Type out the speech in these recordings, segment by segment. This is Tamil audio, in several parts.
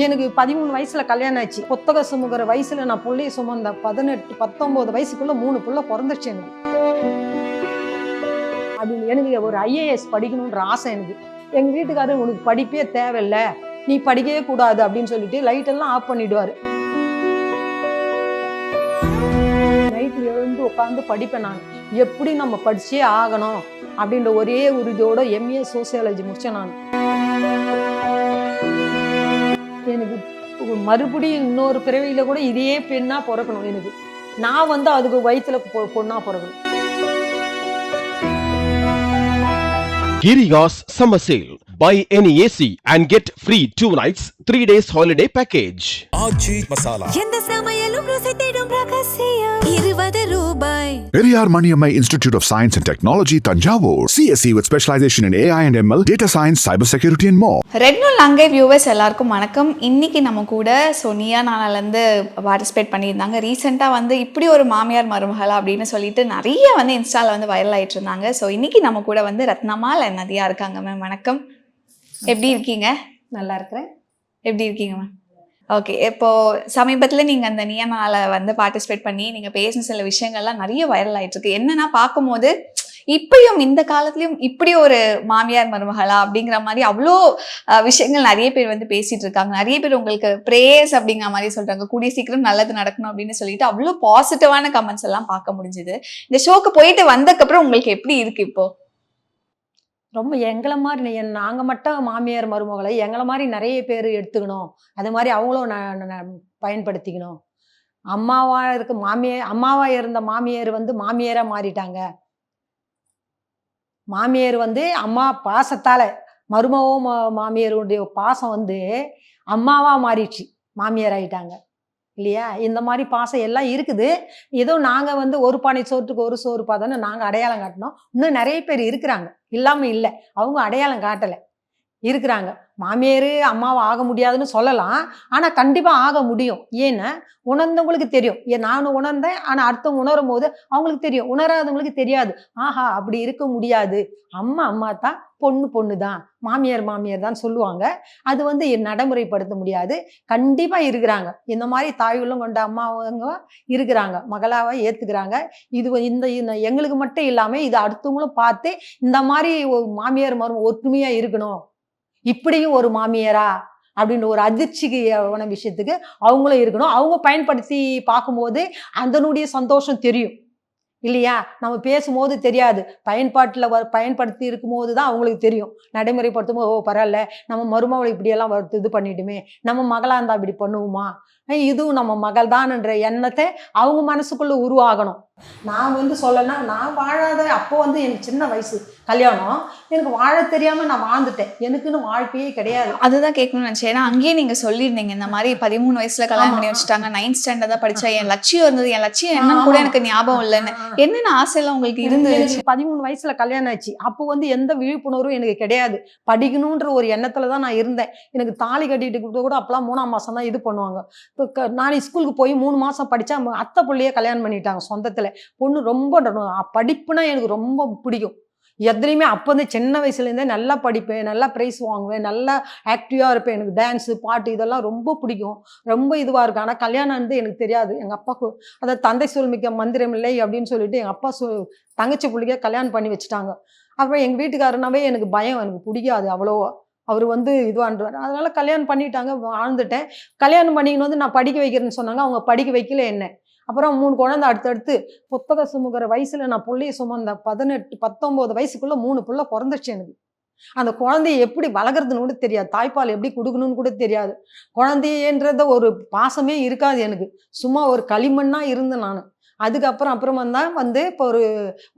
எனக்கு 13 வயசுல கல்யாணம் ஆச்சு. புத்தக சுமக்கிற வயசுல நான் புள்ளைய சுமந்த 18, 19 வயசுக்குள்ள 3 புள்ள பிறந்துச்சு எனக்கு. அப்படின்னு எனக்கு ஒரு IAS படிக்கணுன்ற ஆசை எனக்கு. எங்க வீட்டுக்காரர் உனக்கு படிப்பே தேவையில்ல, நீ படிக்கவே கூடாது அப்படின்னு சொல்லிட்டு லைட் எல்லாம் ஆஃப் பண்ணிடுவாரு. நைட்டு எழுந்து உட்காந்து படிப்பேன் நான். எப்படி நம்ம படிச்சே ஆகணும் அப்படின்ற ஒரே உறுதியோட MA சோசியாலஜி முடிச்சேன் நான். எனக்கு மறுபடியும் இன்னொரு பிறவியில கூட இதே பெண்ணா பிறக்கணும் எனக்கு. நான் வந்து அதுக்கு வயிற்றுல பொண்ணா பிறக்கணும். Giriga's Summer Sale. Buy any AC and get free 2 nights, 3 days holiday package. ஆச்சி மசாலா. எந்த சமையலும் ருசி தேடும் ரகசியம் 20 ரூபாய். Periyar Maniammai Institute of Science and Technology, Tanjavur. CSE with specialization in AI and ML, data science, cybersecurity and more. Red நூல் அங்கே வியூவர்ஸ் எல்லாருக்கும் வணக்கம். இன்னைக்கு நம்ம கூட சோனியா நானாலேருந்து பார்ட்டிசிபேட் பண்ணியிருந்தாங்க. ரீசெண்டாக வந்து இப்படி ஒரு மாமியார் மருமகளா அப்படின்னு சொல்லிட்டு நிறைய வந்து இன்ஸ்டாவில் வந்து வைரல் ஆகிட்டு இருந்தாங்க. ஸோ இன்னைக்கு நம்ம கூட வந்து ரத்னமால் நதியா இருக்காங்க. மேம் வணக்கம், எப்படி இருக்கீங்க? நல்லா இருக்கிறேன். எப்படி இருக்கீங்க மேம்? ஓகே, இப்போது சமீபத்தில் நீங்கள் அந்த நியமனால வந்து பார்ட்டிசிபேட் பண்ணி நீங்கள் பேசின சில விஷயங்கள்லாம் நிறைய வைரல் ஆகிட்டுருக்கு. என்னென்னா பார்க்கும்போது இப்பயும் இந்த காலத்துலயும் இப்படி ஒரு மாமியார் மருமகளா அப்படிங்கிற மாதிரி அவ்வளோ விஷயங்கள் நிறைய பேர் வந்து பேசிட்டு இருக்காங்க. நிறைய பேர் உங்களுக்கு பிரேயர்ஸ் அப்படிங்கிற மாதிரி சொல்றாங்க, கூடிய சீக்கிரம் நல்லது நடக்கணும் அப்படின்னு சொல்லிட்டு அவ்வளோ பாசிட்டிவான கமெண்ட்ஸ் எல்லாம் பார்க்க முடிஞ்சுது. இந்த ஷோக்கு போயிட்டு வந்ததுக்கப்புறம் உங்களுக்கு எப்படி இருக்கு இப்போ? ரொம்ப எங்களை மாதிரி நாங்கள் மட்டும் மாமியார் மருமகளை எங்களை மாதிரி நிறைய பேர் எடுத்துக்கணும், அது மாதிரி அவங்களும் பயன்படுத்திக்கணும். அம்மாவா இருந்த மாமியார் வந்து மாமியாரா மாறிட்டாங்க. மாமியார் வந்து அம்மா பாசத்தால மருமவும் மாமியாருடைய பாசம் வந்து அம்மாவா மாறிடுச்சு, மாமியார் ஆயிட்டாங்க இல்லையா? இந்த மாதிரி பாசம் எல்லாம் இருக்குது. ஏதோ நாங்கள் வந்து ஒரு பானை சோற்றுக்கு ஒரு சோறு பாதன்னு நாங்கள் அடையாளம் காட்டினோம். இன்னும் நிறைய பேர் இருக்கிறாங்க, இல்லாமல் இல்லை, அவங்க அடையாளம் காட்டலை, இருக்கிறாங்க. மாமியார் அம்மாவை ஆக முடியாதுன்னு சொல்லலாம், ஆனால் கண்டிப்பாக ஆக முடியும். ஏன்னா உணர்ந்தவங்களுக்கு தெரியும். நானும் உணர்ந்தேன், ஆனால் அடுத்தவங்க உணரும் போது அவங்களுக்கு தெரியும், உணராதவங்களுக்கு தெரியாது. ஆஹா, அப்படி இருக்க முடியாது, அம்மா தான், பொண்ணு தான், மாமியார் தான் சொல்லுவாங்க. அது வந்து நடைமுறைப்படுத்த முடியாது. கண்டிப்பாக இருக்கிறாங்க, இந்த மாதிரி தாய்களும் கொண்ட அம்மாவங்க இருக்கிறாங்க, மகளாவை ஏற்றுக்கிறாங்க. இது இந்த எங்களுக்கு மட்டும் இல்லாமல் இது அடுத்தவங்களும் பார்த்து இந்த மாதிரி மாமியார் ஒற்றுமையாக இருக்கணும், இப்படியும் ஒரு மாமியாரா அப்படின்ற ஒரு அதிர்ச்சிக்கான விஷயத்துக்கு அவங்களும் இருக்கணும். அவங்க பயன்படுத்தி பார்க்கும்போது அதனுடைய சந்தோஷம் தெரியும் இல்லையா? நம்ம பேசும்போது தெரியாது, பயன்படுத்தி இருக்கும்போது தான் அவங்களுக்கு தெரியும். நடைமுறைப்படுத்தும் போது ஓ பரவாயில்ல, நம்ம மருமகளை இப்படியெல்லாம் இது பண்ணிட்டுமே, நம்ம மகளாக இருந்தால் இப்படி பண்ணுவோமா, இதுவும் நம்ம மகள் தான்ன்ற எண்ணத்தை அவங்க மனசுக்குள்ளே உருவாகணும். நான் வந்து சொல்லலைன்னா நான் வாழாத அப்போ வந்து எனக்கு சின்ன வயசு கல்யாணம், எனக்கு வாழ தெரியாமல் நான் வாழ்ந்துட்டேன், எனக்குன்னு வாழ்க்கையே கிடையாது. அதுதான் கேட்கணும்னு நினச்சேன். ஏன்னா அங்கேயே நீங்கள் சொல்லியிருந்தீங்க இந்த மாதிரி 13 வயசுல கல்யாணம் பண்ணி வச்சுட்டாங்க, 9th ஸ்டாண்டர்ட் தான் படித்தா, என் லட்சியம் இருந்தது, என் லட்சியம் என்னன்னு கூட எனக்கு ஞாபகம் இல்லைன்னு. என்னென்ன ஆசையெல்லாம் உங்களுக்கு இருந்துச்சு? 13 வயசுல கல்யாணம் ஆச்சு. அப்போ வந்து எந்த விழிப்புணர்வும் எனக்கு கிடையாது. படிக்கணுன்ற ஒரு எண்ணத்துல தான் நான் இருந்தேன். எனக்கு தாலி கட்டிட்டு கூட அப்பெல்லாம் 3ஆம் மாசம் தான் இது பண்ணுவாங்க. நான் ஸ்கூலுக்கு போய் 3 மாசம் படிச்சா அத்தை பிள்ளையே கல்யாணம் பண்ணிட்டாங்க சொந்தத்துல. பொண்ணு ரொம்ப படிப்புனா எனக்கு ரொம்ப பிடிக்கும். எதுலையுமே அப்போ வந்து சின்ன வயசுலேருந்தே நல்லா படிப்பேன், நல்லா ப்ரைஸ் வாங்குவேன், நல்லா ஆக்டிவாக இருப்பேன். எனக்கு டான்ஸு பாட்டு இதெல்லாம் ரொம்ப பிடிக்கும், ரொம்ப இதுவாக இருக்கும். ஆனால் கல்யாணம் வந்து எனக்கு தெரியாது. எங்கள் அப்பாவுக்கு அதாவது தந்தை சொல் மிக்க மந்திரம் இல்லை அப்படின்னு சொல்லிட்டு எங்கள் அப்பா தங்கச்சி பிள்ளைக்க கல்யாணம் பண்ணி வச்சுட்டாங்க. அப்புறம் எங்கள் வீட்டுக்காரனாவே எனக்கு பயம், எனக்கு பிடிக்காது அவ்வளோவா. அவர் வந்து இதுவான்றார், அதனால் கல்யாணம் பண்ணிட்டாங்க, வாழ்ந்துட்டேன். கல்யாணம் பண்ணிக்கின்னு வந்து நான் படிக்க வைக்கிறேன்னு சொன்னாங்க, அவங்க படிக்க வைக்கல என்ன. அப்புறம் 3 குழந்தை அடுத்தடுத்து புத்தக சுமக்கிற வயசுல நான் புள்ளைய சுமந்த 18, 19 வயசுக்குள்ள 3 புள்ள பிறந்துச்சு எனக்கு. அந்த குழந்தைய எப்படி வளர்க்குறதுன்னு கூட தெரியாது, தாய்ப்பால் எப்படி கொடுக்கணும்னு கூட தெரியாது. குழந்தையன்றத ஒரு பாசமே இருக்காது எனக்கு, சும்மா ஒரு களிமண்ணா இருந்தேன் நான். அதுக்கப்புறமா தான் வந்து இப்போ ஒரு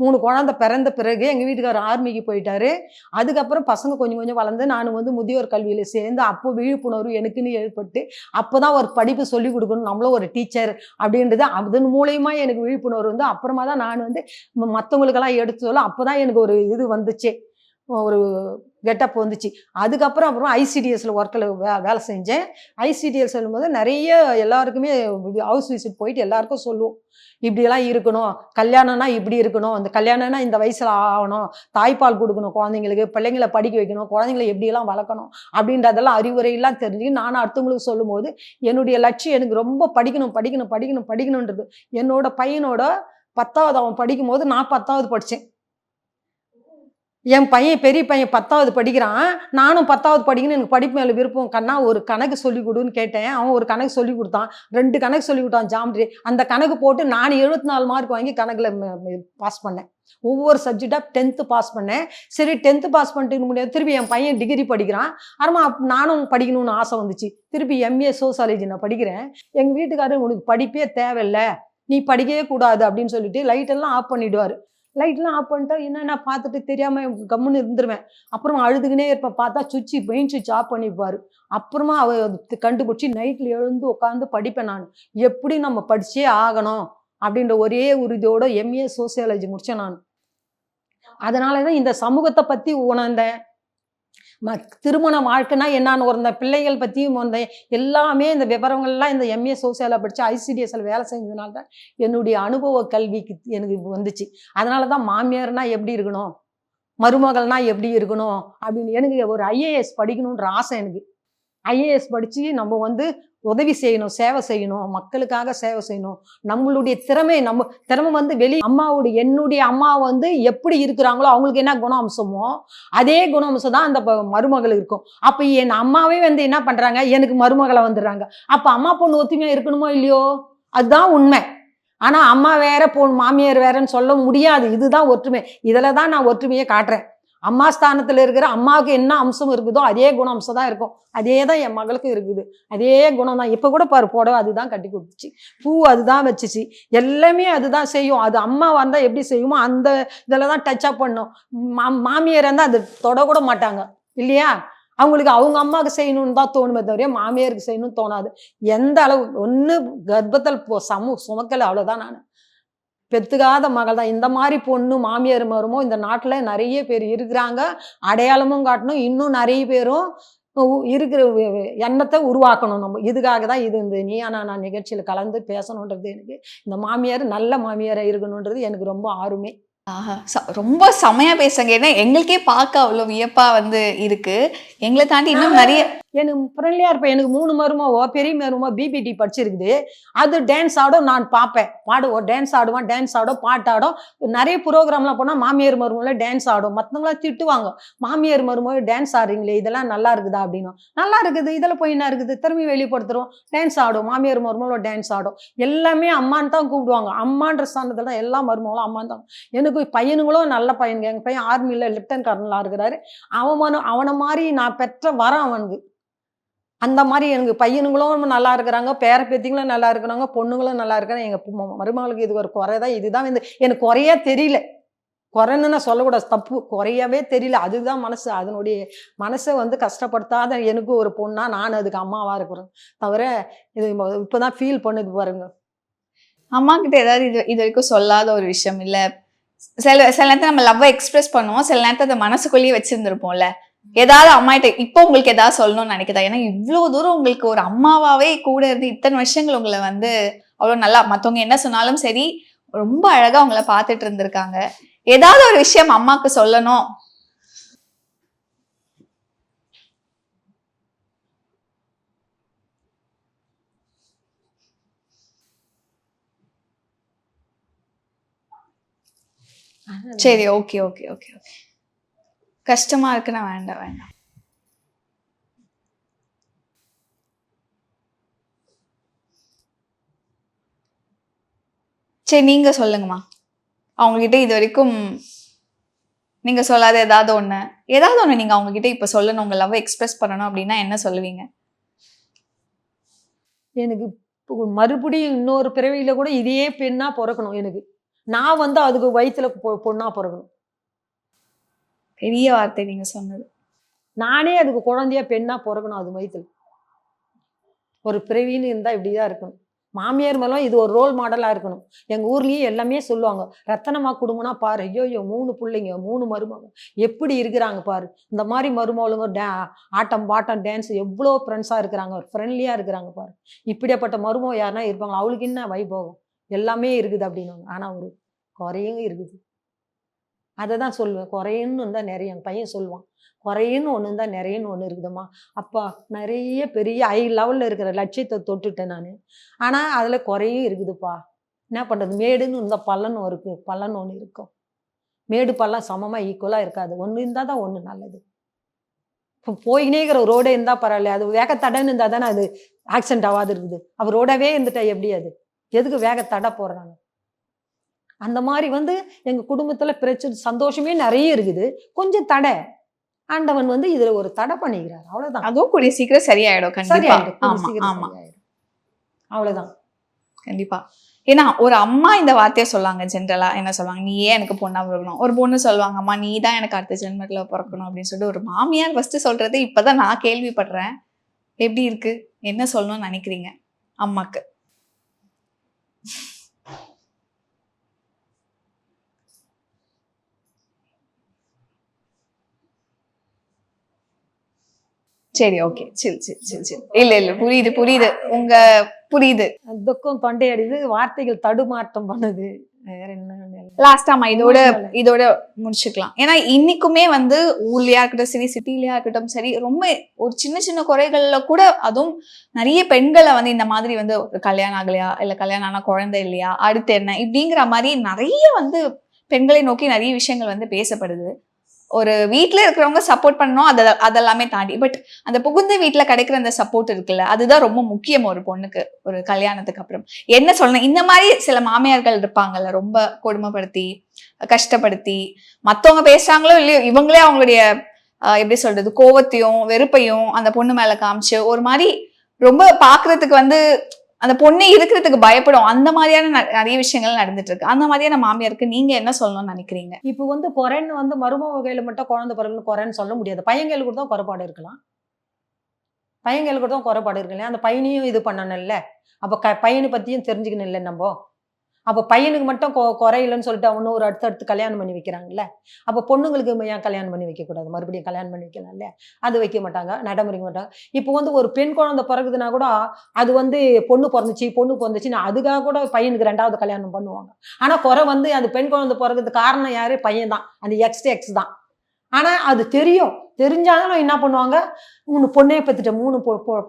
3 குழந்தை பிறந்த பிறகு எங்கள் வீட்டுக்காரர் ஆர்மிக்கு போயிட்டாரு. அதுக்கப்புறம் பசங்க கொஞ்சம் கொஞ்சம் வளர்ந்து நான் வந்து முதியோர் கல்வியில் சேர்ந்து அப்போ விழிப்புணர்வு எனக்குன்னு ஏற்பட்டு அப்போ தான் ஒரு படிப்பு சொல்லிக் கொடுக்கணும், நம்மளும் ஒரு டீச்சர் அப்படின்றது அதன் மூலயமா எனக்கு விழிப்புணர்வு வந்து அப்புறமா தான் நான் வந்து மற்றவங்களுக்கெல்லாம் எடுத்து சொல்ல அப்போ தான் எனக்கு ஒரு இது வந்துச்சு, ஒரு கெட்டப் வந்துச்சு. அப்புறம் ஐசிடிஎஸ்ல ஒர்க்கில் வேலை செஞ்சேன். ஐசிடிஎஸ் சொல்லும்போது நிறைய எல்லாருக்குமே ஹவுஸ் விசிட் போயிட்டு எல்லாருக்கும் சொல்லுவோம். இப்படியெல்லாம் இருக்கணும், கல்யாணம்னா இப்படி இருக்கணும், இந்த கல்யாணம்னா இந்த வயசுல ஆகணும், தாய்ப்பால் கொடுக்கணும் குழந்தைங்களுக்கு, பிள்ளைங்களை படிக்க வைக்கணும், குழந்தைங்களை எப்படியெல்லாம் வளர்க்கணும் அப்படின்றதெல்லாம் அறிவுரையெல்லாம் தெரிஞ்சு நானும் அடுத்தவங்களுக்கு சொல்லும்போது என்னுடைய லட்சியம் எனக்கு ரொம்ப படிக்கணுன்றது. என்னோட பையனோட 10வது அவன் படிக்கும்போது நான் 10வது படித்தேன். என் பையன் பெரிய பையன் 10வது படிக்கிறான். நானும் 10வது படிக்கணும், எனக்கு படிப்பு மேலே விருப்பம். கண்ணா ஒரு கணக்கு சொல்லி கொடுன்னு கேட்டேன். அவன் ஒரு கணக்கு சொல்லி கொடுத்தான். 2 கணக்கு சொல்லி கொடுத்தான் ஜாமெட்ரி. அந்த கணக்கு போட்டு நான் 74 மார்க் வாங்கி கணக்கில் பாஸ் பண்ணேன். ஒவ்வொரு சப்ஜெக்டாக 10th பாஸ் பண்ணேன். சரி 10th பாஸ் பண்ணிட்டு முடியாது, திருப்பி என் பையன் டிகிரி படிக்கிறான். அப்புறமா நானும் படிக்கணும்னு ஆசை வந்துச்சு. திருப்பி எம்ஏ சோசியாலஜி நான் படிக்கிறேன். எங்கள் வீட்டுக்காரர் உனக்கு படிப்பே தேவையில்லை, நீ படிக்கவே கூடாது அப்படின்னு சொல்லிட்டு லைட்டெல்லாம் ஆஃப் பண்ணிவிடுவார். லைட்லாம் ஆஃப் பண்ணிட்டா என்னென்ன பார்த்துட்டு தெரியாமல் கம்முன்னு இருந்துருவேன். அப்புறமா அழுதுகினே இருப்பேன். பார்த்தா மெயின் சுவிட்ச் ஆஃப் பண்ணிப்பார். அப்புறமா கண்டுபிடிச்சி நைட்டில் எழுந்து உட்காந்து படிப்பேன். நான் எப்படி நம்ம படிச்சே ஆகணும் அப்படின்ற ஒரே உறுதியோட எம்ஏ சோசியாலஜி முடித்தேன் நான். அதனால தான் இந்த சமூகத்தை பற்றி உணர்ந்தேன். திருமண வாழ்க்கைனா என்னான்னு உணர்ந்தேன், பிள்ளைகள் பற்றியும் உணர்ந்தேன். எல்லாமே இந்த விவரங்கள்லாம் இந்த எம்ஏ சோசியலாக படித்து ஐசிடிஎஸ்ல வேலை செஞ்சதுனால தான் என்னுடைய அனுபவ கல்விக்கு எனக்கு வந்துச்சு. அதனால தான் மாமியார்னா எப்படி இருக்கணும், மருமகள்னா எப்படி இருக்கணும் அப்படின்னு எனக்கு ஒரு ஐஏஎஸ் படிக்கணுன்ற ஆசை. எனக்கு ஐஏஎஸ் படித்து நம்ம உதவி செய்யணும், சேவை செய்யணும், மக்களுக்காக சேவை செய்யணும். நம்மளுடைய திறமை என்னுடைய அம்மா எப்படி இருக்கிறாங்களோ அவங்களுக்கு என்ன குண அம்சமோ அதே குண அம்சம் தான் அந்த மருமகள் இருக்கும். அப்போ என் அம்மாவே என்ன பண்ணுறாங்க, எனக்கு மருமகளை வந்துடுறாங்க. அப்போ அம்மா பொண்ணு ஒத்துமையாக இருக்கணுமோ இல்லையோ, அதுதான் உண்மை. ஆனால் அம்மா வேற மாமியார் வேறன்னு சொல்ல முடியாது. இதுதான் ஒற்றுமை. இதில் தான் நான் ஒற்றுமையை காட்டுறேன். அம்மா ஸ்தானத்தில் இருக்கிற அம்மாவுக்கு என்ன அம்சம் இருக்குதோ அதே குண அம்சம் தான் இருக்கும். அதே தான் என் மகளுக்கும் இருக்குது. அதே குணம் தான். இப்போ கூட பாரு, புடவை அதுதான் கட்டி கொடுத்துச்சு, பூ அதுதான் வச்சுச்சு, எல்லாமே அதுதான் செய்யும். அது அம்மா வந்தால் எப்படி செய்யுமோ அந்த இதில் தான் டச்சப் பண்ணும். மாமியார் இருந்தால் அது தொடக்கூட மாட்டாங்க இல்லையா. அவங்களுக்கு அவங்க அம்மாவுக்கு செய்யணும்னு தான் தோணுமே தவிர மாமியாருக்கு செய்யணும்னு தோணாது. எந்த அளவு ஒன்று கர்ப்பத்தில் சுமக்கலை, அவ்வளோதான். நான் பெத்துக்காத மகள் தான். இந்த மாதிரி பொண்ணு மாமியார் மருமோ இந்த நாட்டில் நிறைய பேர் இருக்கிறாங்க. அடையாளமும் காட்டணும், இன்னும் நிறைய பேரும் இருக்கிற எண்ணத்தை உருவாக்கணும். நம்ம இதுக்காக தான் இந்த நீயா நான் நிகழ்ச்சியில் கலந்து பேசணுன்றது. எனக்கு இந்த மாமியார் நல்ல மாமியாராக இருக்கணுன்றது எனக்கு ரொம்ப ஆர்வமே. ரொம்ப செமையா பேசுங்க. ஏன்னா எங்களுக்கே பார்க்க அவ்வளோ வியப்பா இருக்கு. எங்களை தாண்டி இன்னும் நிறைய எனக்கு ஃப்ரெண்ட்லியாக இருப்பேன். எனக்கு 3 மருமவோ, பெரிய மருமோ பிபிடி படிச்சிருக்குது. அது டான்ஸ் ஆடும், நான் பார்ப்பேன், பாடுவோம், டான்ஸ் ஆடுவோம், பாட்டு ஆடும். நிறைய ப்ரோக்ராம்லாம் போனால் மாமியார் மருமகளை டான்ஸ் ஆடும். மற்றவங்களாம் திட்டுவாங்க, மாமியார் மருமகள் டான்ஸ் ஆடுறீங்களே, இதெல்லாம் நல்லா இருக்குதா அப்படின்னா. நல்லா இருக்குது, இதில் போய் என்ன இருக்குது, திரும்பி வெளிப்படுத்துகிறோம், டான்ஸ் ஆடும், மாமியார் மருமகளோ டான்ஸ் ஆடும். எல்லாமே அம்மான்னு தான் கூப்பிடுவாங்க. அம்மான்ற ஸ்தானத்தில் தான் எல்லா மருமகளும் அம்மான்னு தான். எனக்கு பையனுங்களும் நல்ல பையனுங்க. எங்கள் பையன் ஆர்மியில் லெப்டினன்ட் கர்னலாக இருக்கிறாரு. அவனை மாதிரி நான் பெற்ற வரேன் அவனுக்கு. அந்த மாதிரி எனக்கு பையனுங்களும் நல்லா இருக்கிறாங்க, பேர பேத்திங்களும் நல்லா இருக்கிறாங்க, பொண்ணுங்களும் நல்லா இருக்கிறாங்க. எங்கள் மருமகளுக்கு இது ஒரு குறைதான். இதுதான் எனக்கு குறையா தெரியல. குறைன்னு நான் சொல்லக்கூடாது, தப்பு, குறையவே தெரியல. அதுதான் மனசு. அதனுடைய மனசை கஷ்டப்படுத்தாத எனக்கு ஒரு பொண்ணா நான் அதுக்கு அம்மாவாக இருக்கிறேன் தவிர இது இப்போதான் ஃபீல் பண்ணுது பாருங்க. அம்மா கிட்ட ஏதாவது இது வரைக்கும் சொல்லாத ஒரு விஷயம் இல்லை? சில நேரத்தில் நம்ம லவ்வை எக்ஸ்பிரஸ் பண்ணுவோம், சில நேரத்தில் அதை மனசுக்குள்ளேயே வச்சிருந்துருப்போம்ல. ஏதாவது அம்மா கிட்ட இப்போ உங்களுக்கு ஏதாவது சொல்லணும்னு நினைக்கிறதா? ஏன்னா இவ்வளவு தூரம் உங்களுக்கு ஒரு அம்மாவாவே கூட இருந்து இத்தனை வருஷங்கள் உங்களை அவ்வளோ நல்லா, மற்றவங்க என்ன சொன்னாலும் சரி, ரொம்ப அழகா உங்களை பார்த்துட்டு இருந்திருக்காங்க. ஏதாவது ஒரு விஷயம் அம்மாக்கு சொல்லணும். சரி, ஓகே ஓகே ஓகே ஓகே. கஷ்டமா இருக்குன்னா வேண்டாம். சரி, நீங்க சொல்லுங்கம்மா. அவங்ககிட்ட இது வரைக்கும் நீங்க சொல்லாத ஏதாவது ஒண்ணு நீங்க அவங்க கிட்ட இப்ப சொல்லணும், உங்க லவ் எக்ஸ்பிரஸ் பண்ணணும் அப்படின்னா என்ன சொல்லுவீங்க? எனக்கு மறுபடியும் இன்னொரு பிறவியில கூட இதே பெண்ணா பிறக்கணும். எனக்கு நான் அதுக்கு வயிற்றுல பொண்ணா பிறக்கணும். பெரிய வார்த்தை நீங்க சொன்னது. நானே அதுக்கு குழந்தையா பெண்ணா பிறக்கணும். அது வயிற்றுல ஒரு பிறவின்னு இருந்தா இப்படிதான் இருக்கணும். மாமியார் மேலும் இது ஒரு ரோல் மாடலாக இருக்கணும். எங்கள் ஊர்லேயே எல்லாமே சொல்லுவாங்க, ரத்தனமா குடும்பம்னா பாரு, ஐயோ 3 பிள்ளைங்க 3 மருமக எப்படி இருக்கிறாங்க பாரு, இந்த மாதிரி மருமகளுங்க ஆட்டம் பாட்டம் டான்ஸ் எவ்வளோ ஃப்ரெண்ட்ஸாக இருக்கிறாங்க, ஃப்ரெண்ட்லியாக இருக்கிறாங்க பாரு, இப்படியாப்பட்ட மருமக யாருன்னா இருப்பாங்க, அவளுக்கு என்ன வைபோகம் எல்லாமே இருக்குது அப்படின்னுவாங்க. ஆனால் ஒரு குறையும் இருக்குது. அதை தான் சொல்லுவேன், குறையுன்னு இருந்தால் நிறைய. என் பையன் சொல்லுவான், குறையுன்னு ஒன்று இருந்தால் நிறையன்னு ஒன்று இருக்குதும்மா. அப்பா நிறைய பெரிய ஹை லெவலில் இருக்கிற லட்சியத்தை தொட்டுட்டேன் நான், ஆனால் அதில் குறையும் இருக்குதுப்பா. என்ன பண்ணுறது, மேடுன்னு இருந்தால் பள்ளன்னு இருக்குது, பள்ளன்னு ஒன்று இருக்கும். மேடு பள்ளம் சமமாக ஈக்குவலாக இருக்காது, ஒன்று இருந்தால் தான் ஒன்று நல்லது. இப்போ போயினே இருக்கிற ரோடே இருந்தால் பரவாயில்ல, அது வேகத்தடைன்னு இருந்தால் தானே அது ஆக்சிடென்ட் ஆகாது இருக்குது. அப்போ ரோடவே இருந்துட்டா எப்படி, அது எதுக்கு வேகத்தடை போடுறாங்க? அந்த மாதிரி எங்கள் குடும்பத்தில் பிரச்சனை சந்தோஷமே நிறைய இருக்குது, கொஞ்சம் தடை ஆண்டவன் இதுல ஒரு தடை பண்ணிக்கிறார், அவ்வளவுதான். அதுவும் கூடிய சீக்கிரம் சரியாயிடும். கண்டிப்பா. ஆமா. அவ்வளவுதான். கண்டிப்பா. ஏன்னா ஒரு அம்மா இந்த வார்த்தையை சொல்லுவாங்க, ஜென்ரலா என்ன சொல்லுவாங்க, நீ ஏன் எனக்கு பொண்ணா பிறக்கணும். ஒரு பொண்ணு சொல்லுவாங்க, அம்மா நீ தான் எனக்கு அடுத்த ஜென்மத்துல பிறக்கணும் அப்படின்னு சொல்லிட்டு ஒரு மாமியார் ஃபர்ஸ்ட் சொல்றது இப்பதான் நான் கேள்விப்படுறேன். எப்படி இருக்கு, என்ன சொல்லணும்னு நினைக்கிறீங்க அம்மாக்கு? சரி, ஓகே, சரி. இல்ல புரியுது உங்க புரியுது. துக்கம் தொண்டை அடிது, வார்த்தைகள் தடுமாற்றம் பண்ணுது, வேற என்ன. லாஸ்ட் ஆமா இதோட முடிச்சுக்கலாம். ஏன்னா இன்னைக்குமே ஊர்லயா இருக்கட்டும் சரி, சிட்டிலயா இருக்கட்டும் சரி, ரொம்ப ஒரு சின்ன குறைகள்ல கூட அதுவும் நிறைய பெண்களை இந்த மாதிரி ஒரு கல்யாணம் ஆகலையா, இல்ல கல்யாணம் ஆனா குழந்தை இல்லையா, அடுத்து என்ன இப்படிங்கிற மாதிரி நிறைய பெண்களை நோக்கி நிறைய விஷயங்கள் பேசப்படுது. ஒரு வீட்டுல இருக்கிறவங்க சப்போர்ட் பண்ணணும், அதெல்லாமே தாண்டி பட் அந்த புகுந்த வீட்டுல கிடைக்கிற அந்த சப்போர்ட் இருக்குல்ல, அதுதான் ரொம்ப முக்கியம் ஒரு பொண்ணுக்கு ஒரு கல்யாணத்துக்கு அப்புறம். என்ன சொல்லணும், இந்த மாதிரி சில மாமியார்கள் இருப்பாங்கல்ல, ரொம்ப கொடுமைப்படுத்தி கஷ்டப்படுத்தி மத்தவங்க பேசுறாங்களோ இல்லையோ, இவங்களே அவங்களுடைய எப்படி சொல்றது கோவத்தையும் வெறுப்பையும் அந்த பொண்ணு மேல காமிச்சு ஒரு மாதிரி ரொம்ப பாக்குறதுக்கு அந்த பொண்ணு இருக்கிறதுக்கு பயப்படும். அந்த மாதிரியான நிறைய விஷயங்கள் நடந்துட்டு இருக்கு. அந்த மாதிரியான மாமியாருக்கு நீங்க என்ன சொல்லணும்னு நினைக்கிறீங்க? இப்போ குறைன்னு மருமக வகையில மட்டும் குழந்தை பிறகுன்னு குறைன்னு சொல்ல முடியாது. பையன்களுக்கு தான் குறைபாடு இருக்கலாம், பையன்களுக்கு தான் குறைபாடு இருக்கலாம். அந்த பையனையும் இது பண்ணணும்ல, அப்ப பையனை பத்தியும் தெரிஞ்சுக்கணும் இல்லை நம்ம. அப்போ பையனுக்கு மட்டும் குறையிலன்னு சொல்லிட்டு அவனு ஒரு அடுத்தடுத்து கல்யாணம் பண்ணி வைக்கிறாங்கல்ல, அப்போ பொண்ணுங்களுக்கு ஏன் கல்யாணம் பண்ணி வைக்கக்கூடாது, மறுபடியும் கல்யாணம் பண்ணி வைக்கலாம் இல்லையா? அது வைக்க மாட்டாங்க, நடைமுறைக்க மாட்டாங்க. இப்போ ஒரு பெண் குழந்தை பிறகுதுன்னா கூட அது பொண்ணு பிறந்துச்சுன்னா அதுக்காக கூட பையனுக்கு 2வது கல்யாணம் பண்ணுவாங்க. ஆனால் குறை அந்த பெண் குழந்தை பிறகுது காரணம் யாரு, பையன் தான், அந்த எக்ஸ் தான். ஆனால் அது தெரிஞ்சாலும் என்ன பண்ணுவாங்க, பொண்ணே பெற்றுட்டேன், 3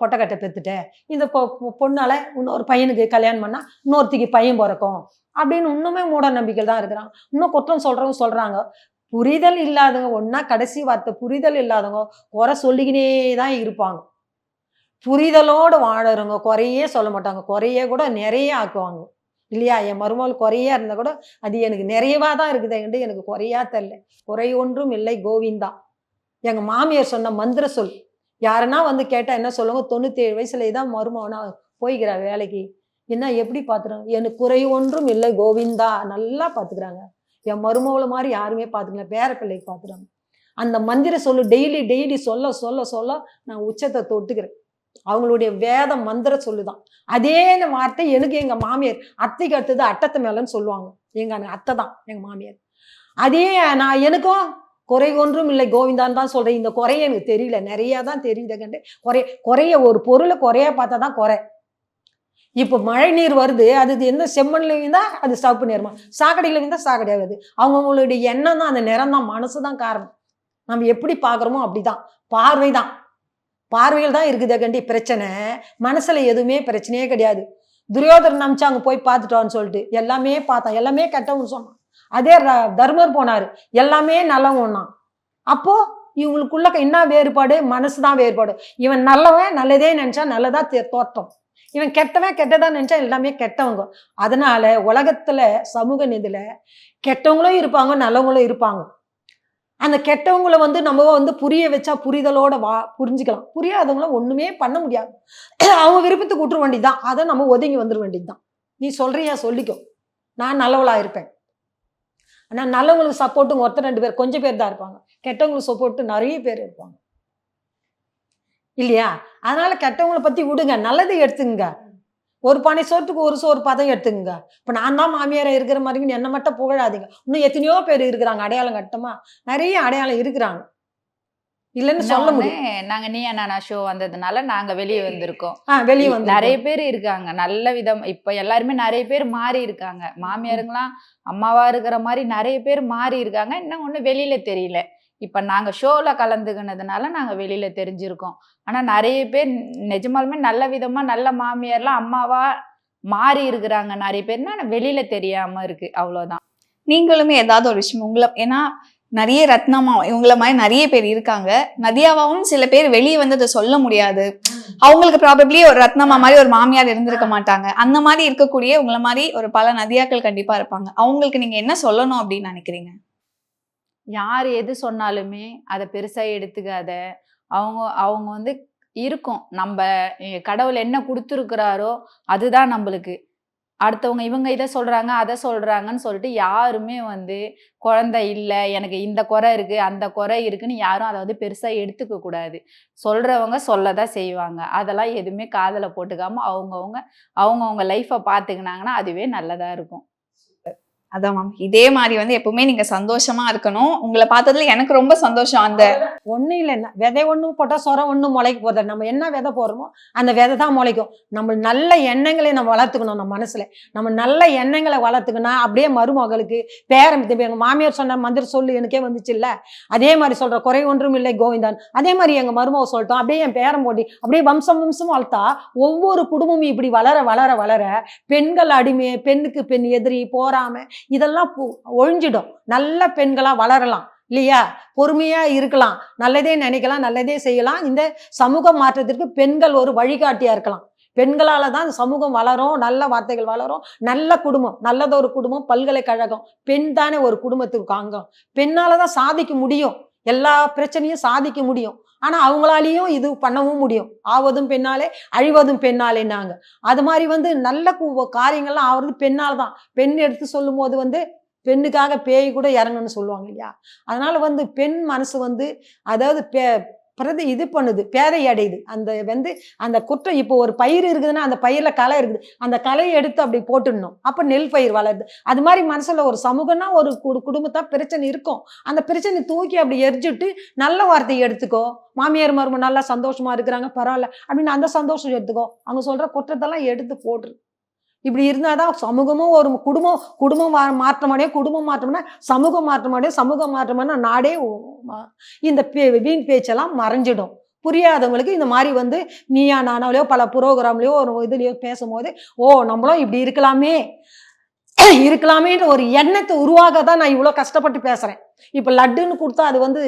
பொட்டக்கட்டை பெற்றுட்டேன், இந்த பொண்ணால இன்னொரு பையனுக்கு கல்யாணம் பண்ணால் இன்னொருத்திக்கு பையன் பிறக்கும் அப்படின்னு இன்னுமே மூட நம்பிக்கை தான் இருக்கிறாங்க. இன்னும் குற்றம் சொல்றவங்க சொல்றாங்க. புரிதல் இல்லாதவங்க ஒன்னா கடைசி வார்த்தை, புரிதல் இல்லாதவங்க குறை சொல்லிக்கினே தான் இருப்பாங்க. புரிதலோடு வாழறவங்க குறையே சொல்ல மாட்டாங்க, குறையே கூட நிறைய ஆக்குவாங்க இல்லையா? என் மருமகள் குறையா இருந்தா கூட அது எனக்கு நிறையவா தான் இருக்குது, எனக்கு குறையா தெரியல, குறை ஒன்றும் இல்லை கோவிந்தா. எங்க மாமியார் சொன்ன மந்திர சொல், யாருன்னா கேட்டா என்ன சொல்லுவாங்க, 97 வயசுல இதான் மருமகனா போய்க்கிறா வேலைக்கு, என்ன எப்படி பாத்துறாங்க, எனக்கு குறை ஒன்றும் இல்லை கோவிந்தா, நல்லா பாத்துக்கிறாங்க. என் மருமகளை மாதிரி யாருமே பாத்துக்கல, பேர பிள்ளைக்கு பாத்துறாங்க. அந்த மந்திர சொல்லு டெய்லி சொல்ல நான் உச்சத்தை தொட்டுக்கிறேன். அவங்களுடைய வேத மந்திர சொல்லுதான். அதே வார்த்தை எனக்கு எங்க மாமியார், அத்தைக்கு அடுத்தது அட்டத்தை மேலன்னு சொல்லுவாங்க. எங்க அத்தை தான் எங்க மாமியார். அதே நான் எனக்கும் குறை ஒன்றும் இல்லை கோவிந்தான்னு தான் சொல்றேன். இந்த குறைய எனக்கு தெரியல, நிறைய தான் தெரியுது கண்டு. குறைய ஒரு பொருளை குறைய பார்த்தா தான் குறை. இப்போ மழை நீர் வருது, அது என்ன செம்மண்ல இருந்தா அது சிவப்பு நிறமா, சாக்கடையில இருந்தா சாக்கடையாகுது. அவங்களுடைய எண்ணம் தான், அந்த நிறம் தான், மனசு தான் காரணம். நம்ம எப்படி பாக்குறோமோ அப்படிதான், பார்வையில் தான் இருக்குது கண்டி பிரச்சனை. மனசுல எதுவுமே பிரச்சனையே கிடையாது. துரியோதரன் நம்பிச்சு அங்க போய் பார்த்துட்டோன்னு சொல்லிட்டு எல்லாமே பார்த்தான், எல்லாமே கெட்டவன்னு சொன்னான். அதே தர்மர் போனாரு, எல்லாமே நல்லவன்னா. அப்போ இவங்களுக்குள்ள என்ன வேறுபாடு, மனசுதான் வேறுபாடு. இவன் நல்லவன் நல்லதே நினைச்சா நல்லதா தோற்றம், இவன் கெட்டவன் கெட்டதா நினைச்சா எல்லாமே கெட்டவங்க. அதனால உலகத்துல சமூக நிதியில கெட்டவங்களும் இருப்பாங்க, நல்லவங்களும் இருப்பாங்க. அந்த கெட்டவங்களை நம்ம புரிய வச்சா புரிதலோட புரிஞ்சுக்கலாம். புரியாதவங்கள ஒண்ணுமே பண்ண முடியாது, அவங்க விருப்பத்துக்கு விட்டுற வேண்டியதுதான். அதை நம்ம ஒதுங்கி வந்துட வேண்டியதுதான். நீ சொல்றியா சொல்லிக்கோ, நான் நல்லவளா இருப்பேன். ஆனா நல்லவங்களுக்கு சப்போர்ட்டுங்க ஒருத்தர் 2 பேர் கொஞ்சம் பேர் தான் இருப்பாங்க, கெட்டவங்களுக்கு சப்போர்ட்டு நிறைய பேர் இருப்பாங்க இல்லையா? அதனால கெட்டவங்களை பத்தி விடுங்க, நல்லதை எடுத்துங்க. ஒரு பானை சோற்றுக்கு ஒரு சோறு பதம் எடுத்துங்க. இப்ப நான் தான் மாமியாரா இருக்கிற மாதிரி என்ன மட்டும் புகழாதீங்க. இன்னும் எத்தனையோ பேர் இருக்கிறாங்க அடையாளம் கட்டமா, நிறைய அடையாளம் இருக்கிறாங்க, இல்லைன்னு சொல்ல முடியும். நாங்க நீயா நானா ஷோ வந்ததுனால நாங்க வெளியே வந்திருக்கோம். வெளியே வந்து நிறைய பேர் இருக்காங்க நல்ல விதம். இப்ப எல்லாருமே நிறைய பேர் மாறி இருக்காங்க. மாமியாருங்களாம் அம்மாவா இருக்கிற மாதிரி நிறைய பேர் மாறி இருக்காங்க. இன்னும் ஒண்ணு வெளியில தெரியல. இப்ப நாங்க ஷோல கலந்துக்கினதுனால நாங்க வெளியில தெரிஞ்சிருக்கோம். ஆனா நிறைய பேர் நிஜமாலுமே நல்ல விதமா நல்ல மாமியார்லாம் அம்மாவா மாறி இருக்கிறாங்க நிறைய பேர்னா, வெளியில தெரியாம இருக்கு, அவ்வளவுதான். நீங்களுமே ஏதாவது ஒரு விஷயம் உங்களை, ஏன்னா நிறைய ரத்னமா இவங்கள மாதிரி நிறைய பேர் இருக்காங்க. நதியாவும் சில பேர் வெளியே வந்து அதை சொல்ல முடியாது. அவங்களுக்கு ப்ராபப்ளி ஒரு ரத்னமா மாதிரி ஒரு மாமியார் இருந்திருக்க மாட்டாங்க. அந்த மாதிரி இருக்கக்கூடிய உங்களை மாதிரி ஒரு பல நதியாக்கள் கண்டிப்பா இருப்பாங்க. அவங்களுக்கு நீங்க என்ன சொல்லணும் அப்படின்னு நினைக்கிறீங்க? யார் எது சொன்னாலுமே அதை பெருசா எடுத்துக்காத. அவங்க அவங்க வந்து இருக்கும், நம்ம கடவுள் என்ன கொடுத்துருக்கிறாரோ அதுதான் நம்மளுக்கு. அடுத்தவங்க இவங்க இதை சொல்றாங்க அதை சொல்றாங்கன்னு சொல்லிட்டு யாருமே வந்து குழந்தை இல்லை, எனக்கு இந்த குறை இருக்கு அந்த குறை இருக்குன்னு யாரும் அதை வந்து பெருசா எடுத்துக்க கூடாது. சொல்றவங்க சொல்லதான் செய்வாங்க. அதெல்லாம் எதுவுமே காதுல போட்டுக்காம அவங்கவுங்க லைஃப்பை பார்த்துக்கினாங்கன்னா அதுவே நல்லதா இருக்கும். அதான் மேம், இதே மாதிரி வந்து எப்பவுமே நீங்க சந்தோஷமா இருக்கணும். உங்களை பார்த்ததுல எனக்கு ரொம்ப சந்தோஷம். அந்த ஒன்றும் இல்லைன்னா விதை ஒன்று போட்டால் சொரம் ஒன்று முளைக்க போகுது. நம்ம என்ன விதை போடுறோமோ அந்த விதை தான் முளைக்கும். நம்ம நல்ல எண்ணங்களை நம்ம வளர்த்துக்கணும். நம்ம மனசுல நம்ம நல்ல எண்ணங்களை வளர்த்துக்கணும். அப்படியே மருமகளுக்கு பேரம் எங்கள் மாமியார் சொன்ன மந்திர சொல்லு எனக்கே வந்துச்சு இல்லை, அதே மாதிரி சொல்ற குறை ஒன்றும் இல்லை கோவிந்தான். அதே மாதிரி எங்கள் மருமக சொல்லிட்டோம், அப்படியே என் பேரம் போட்டி அப்படியே வம்சம் வளர்த்தா ஒவ்வொரு குடும்பமும் இப்படி வளர வளர வளர பெண்கள் அடிமை, பெண்ணுக்கு பெண் எதிரி, போராம இதெல்லாம் ஒழிஞ்சிடும். நல்ல பெண்களா வளரலாம் இல்லையா, பொறுமையா இருக்கலாம், நல்லதே நினைக்கலாம், நல்லதே செய்யலாம். இந்த சமூக மாற்றத்திற்கு பெண்கள் ஒரு வழிகாட்டியா இருக்கலாம். பெண்களால தான் சமூகம் வளரும், நல்ல வார்த்தைகள் வளரும், நல்ல குடும்பம், நல்லதொரு குடும்பம், பல்கலைக்கழகம். பெண் தானே ஒரு குடும்பத்துக்கு அங்கம். பெண்ணாலதான் சாதிக்க முடியும், எல்லா பிரச்சனையும் சாதிக்க முடியும். ஆனா அவங்களாலையும் இது பண்ணவும் முடியும். ஆவதும் பெண்ணாலே அழிவதும் பெண்ணாலேன்னாங்க. அது மாதிரி வந்து நல்ல காரியங்கள்லாம் ஆவது பெண்ணால் தான். பெண் எடுத்து சொல்லும் போது வந்து பெண்ணுக்காக பேய் கூட இறங்குன்னு சொல்லுவாங்க இல்லையா. அதனால வந்து பெண் மனசு வந்து அதாவது இது பண்ணுது, பேதை அடையுது. அந்த குற்றம். இப்போ ஒரு பயிர் இருக்குதுன்னா அந்த பயிர்ல களை இருக்குது, அந்த களையை எடுத்து அப்படி போட்டுடணும், அப்ப நெல் பயிர் வளருது. அது மாதிரி மனசுல ஒரு சமூகம்னா ஒரு குடும்பத்தா பிரச்சனை இருக்கும். அந்த பிரச்சனை தூக்கி அப்படி எரிஞ்சுட்டு நல்ல வார்த்தையை எடுத்துக்கோ. மாமியார் மருமக நல்லா சந்தோஷமா இருக்கிறாங்க பரவாயில்ல அப்படின்னு அந்த சந்தோஷம் எடுத்துக்கோ. அவங்க சொல்ற குற்றத்தெல்லாம் எடுத்து போட்டுரு. இப்படி இருந்தாதான் சமூகமும் ஒரு குடும்பம் மாற்றமடையும், குடும்பம் மாற்றம்னா சமூகம் மாற்றமடையும், சமூகம் மாற்றம்னா நாடே இந்த வீண் பேச்செல்லாம் மறைஞ்சிடும். புரியாதவங்களுக்கு இந்த மாதிரி வந்து நீயா நானாலையோ பல புரோகிராம்லயோ ஒரு இதுலயோ பேசும்போது நம்மளும் இப்படி இருக்கலாமேன்ற ஒரு எண்ணத்தை உருவாக தான் நான் இவ்வளவு கஷ்டப்பட்டு பேசுறேன். இப்ப லட்டுன்னு கொடுத்தா அது வந்து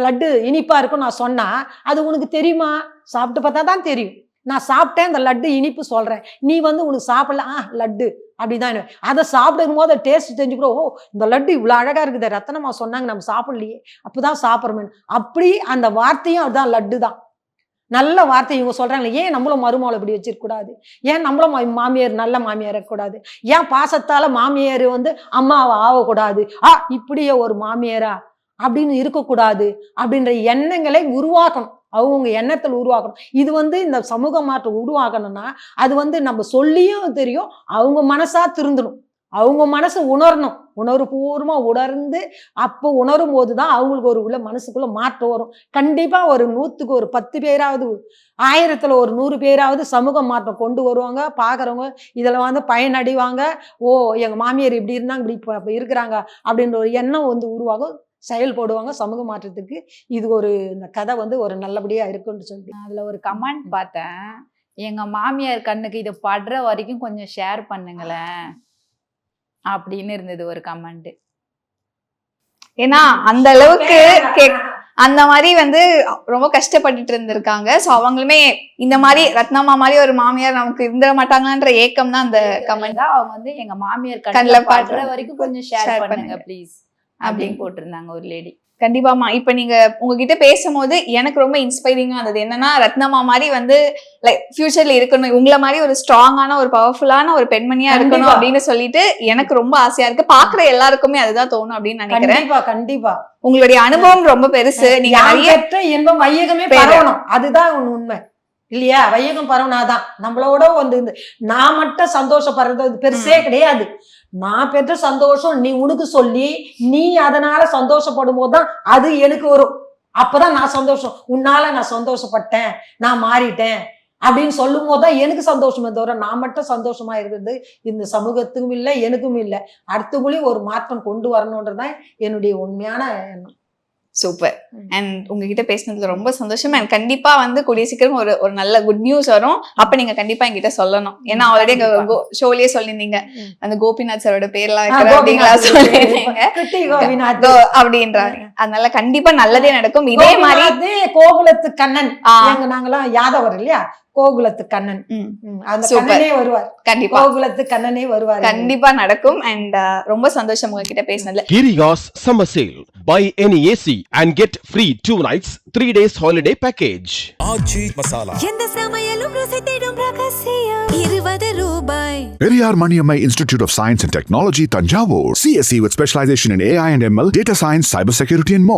லட்டு இனிப்பா இருக்கும் நான் சொன்னா அது உனக்கு தெரியுமா? சாப்பிட்டு பார்த்தா தான் தெரியும். நான் சாப்பிட்டேன் அந்த லட்டு இனிப்பு சொல்றேன், நீ வந்து உனக்கு சாப்பிடல லட்டு அப்படிதான். அதை சாப்பிடும் போது டேஸ்ட் தெரிஞ்சுக்கூட இந்த லட்டு இவ்வளவு அழகா இருக்குது, ரத்தனமா சொன்னாங்க நம்ம சாப்பிடலையே அப்பதான் சாப்பிட்றோமே. அப்படி அந்த வார்த்தையும் அதுதான், லட்டு தான் நல்ல வார்த்தை. இவங்க சொல்றாங்களே, ஏன் நம்மளும் மருமகளை இப்படி வச்சிருக்க கூடாது? ஏன் நம்மளும் மாமியார் நல்ல மாமியார் இருக்கக்கூடாது? ஏன் பாசத்தால மாமியார் வந்து அம்மாவை ஆகக்கூடாது? இப்படியே ஒரு மாமியாரா அப்படின்னு இருக்கக்கூடாது அப்படின்ற எண்ணங்களை உருவாக்கணும். அவங்க எண்ணத்தில் உருவாக்கணும். இது வந்து இந்த சமூக மாற்றம் உருவாக்கணும்னா அது வந்து நம்ம சொல்லியும் தெரியும், அவங்க மனசா திருந்தணும், அவங்க மனசு உணரணும், உணர்வுபூர்வமா உணர்ந்து அப்போ உணரும் போதுதான் அவங்களுக்கு ஒரு உள்ள மனசுக்குள்ள மாற்றம் வரும். கண்டிப்பா ஒரு 100க்கு ஒரு 10 பேராவது, 1000த்துல ஒரு 100 பேராவது சமூக மாற்றம் கொண்டு வருவாங்க. பாக்குறவங்க இதுல வந்து பயனடைவாங்க. எங்க மாமியார் இப்படி இருந்தாங்க, இப்படி இருக்கிறாங்க அப்படின்ற ஒரு எண்ணம் வந்து உருவாகும், செயல்படுவாங்க. சமூக மாற்றத்துக்கு இது இந்த கதை வந்து ஒரு நல்லபடியா இருக்குன்னு சொல்லி அதுல ஒரு கமெண்ட் பார்த்தேன், எங்க மாமியார் கண்ணுக்கு இது படுற வரைக்கும் கொஞ்சம் ஷேர் பண்ணுங்களேன் அப்படின்னு இருந்தது ஒரு கமெண்ட். ஏன்னா அந்த அளவுக்கு அந்த மாதிரி வந்து ரொம்ப கஷ்டப்பட்டுட்டு இருந்திருக்காங்க. சோ அவங்களுமே இந்த மாதிரி ரத்னமா மாதிரி ஒரு மாமியார் நமக்கு இருந்துட மாட்டாங்கன்ற ஏக்கம் தான் அந்த கமெண்ட். அவங்க வந்து எங்க மாமியார் கண்ணுல படுற வரைக்கும் கொஞ்சம் ஷேர் பண்ணுங்க ப்ளீஸ் அப்படின்னு போட்டிருந்தாங்க ஒரு லேடி. கண்டிப்பாமா. இப்ப நீங்க உங்ககிட்ட பேசும்போது எனக்கு ரொம்ப இன்ஸ்பைரிங்கா இருந்தது. என்னன்னா ரத்னமா மாதிரி வந்து லைக் ஃபியூச்சர்ல இருக்கணும், உங்களை மாதிரி ஒரு ஸ்ட்ராங்கான ஒரு பவர்ஃபுல்லான ஒரு பெண்மணியா இருக்கணும் அப்படின்னு சொல்லிட்டு எனக்கு ரொம்ப ஆசையா இருக்கு. பாக்குற எல்லாருக்குமே அதுதான் தோணும் அப்படின்னு நினைக்கிறேன். கண்டிப்பா உங்களுடைய அனுபவம் ரொம்ப பெருசு. நீங்க இன்பம் வையகமே பரவணும், அதுதான் உண்மை. இல்லையா? வையகம் பரவனாதான் நம்மளோட வந்து நான் மட்டும் சந்தோஷப்படுறது அது பெருசே கிடையாது. நான் பெற்ற சந்தோஷம் நீ உனக்கு சொல்லி நீ அதனால சந்தோஷப்படும் போதுதான் அது எனக்கு வரும். அப்பதான் நான் சந்தோஷம், உன்னால நான் சந்தோஷப்பட்டேன், நான் மாறிட்டேன் அப்படின்னு சொல்லும் போதுதான் எனக்கு சந்தோஷமே தவிர நான் மட்டும் சந்தோஷமா இருக்கிறது இந்த சமூகத்துக்கும் இல்லை, எனக்கும் இல்லை. அடுத்தவங்களையும் ஒரு மாற்றம் கொண்டு வரணுன்றதுதான் என்னுடைய உண்மையான எண்ணம். சூப்பர். அண்ட் உங்ககிட்ட பேசினதுல ரொம்ப சந்தோஷம். அண்ட் கண்டிப்பா வந்து கூடிய சீக்கிரம் ஒரு நல்ல குட் நியூஸ் வரும். அப்ப நீங்க கண்டிப்பா என்கிட்ட சொல்லணும். ஏன்னா ஆல்ரெடி எங்க ஷோலயே சொல்லியிருந்தீங்க அந்த கோபிநாத் சாரோட பேர்லாம் வைக்கிற அப்படிங்களா சொல்லியிருந்தீங்க அப்படின்றாங்க. அதனால கண்டிப்பா நல்லதே நடக்கும். இதே மாதிரி கோகுலத்து கண்ணன், நாங்கெல்லாம் யாதவர் இல்லையா, கோகுலத்து கண்ணன் அந்த கண்ணனே வருவார். கண்டிப்பா கோகுலத்து கண்ணனே வருவார். கண்டிப்பா நடக்கும். அண்ட் ரொம்ப சந்தோஷம் உங்ககிட்ட பேசினதுல. Kirigas Summer Sale. Buy any AC and get free 2 nights, 3 days holiday package. ஆச்சி மசாலா. எந்த சமையலும் ருசி தேடும் ரகசியம் 20 ரூபாய். Periyar Maniammai Institute of Science and Technology, Tanjavur. CSE with specialization in AI and ML, data science, cybersecurity and more.